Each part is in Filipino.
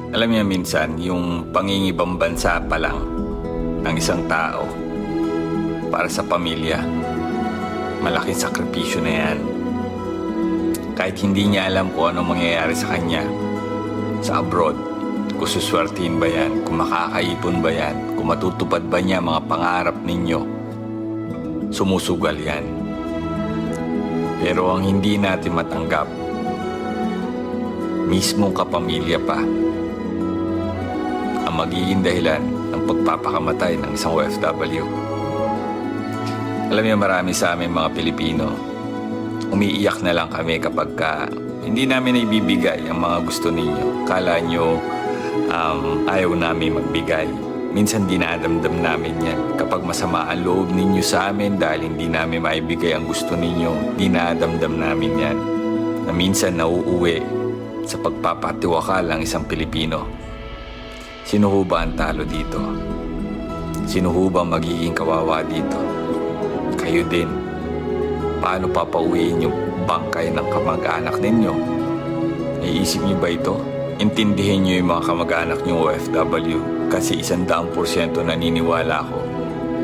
Alam niyo minsan, yung pangingibang bansa pa lang ng isang tao para sa pamilya, malaking sakripisyo na yan. Kahit hindi niya alam kung anong mangyayari sa kanya sa abroad, kung suswertihin ba yan, kung makakaipon ba yan, kung matutupad ba niya mga pangarap ninyo, sumusugal yan. Pero ang hindi natin matanggap, mismong kapamilya pa ang magiging dahilan ng pagpapakamatay ng isang OFW. Alam niyo, marami sa aming mga Pilipino, umiiyak na lang kami kapag hindi namin naibibigay ang mga gusto ninyo. Kala nyo ayaw namin magbigay. Minsan dinadamdam namin yan. Kapag masama ang loob ninyo sa amin dahil hindi namin maibigay ang gusto ninyo, dinadamdam namin yan. Na minsan nauuwi sa pagpapatiwakal ang isang Pilipino. Sino ho ba ang talo dito? Sino ho ba magiging kawawa dito? Kayo din. Paano papauwiin yung bangkay ng kamag-anak ninyo? Iisip niyo ba ito? Intindihin niyo yung mga kamag-anak niyo OFW kasi 100% naniniwala ko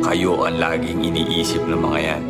kayo ang laging iniisip ng mga yan.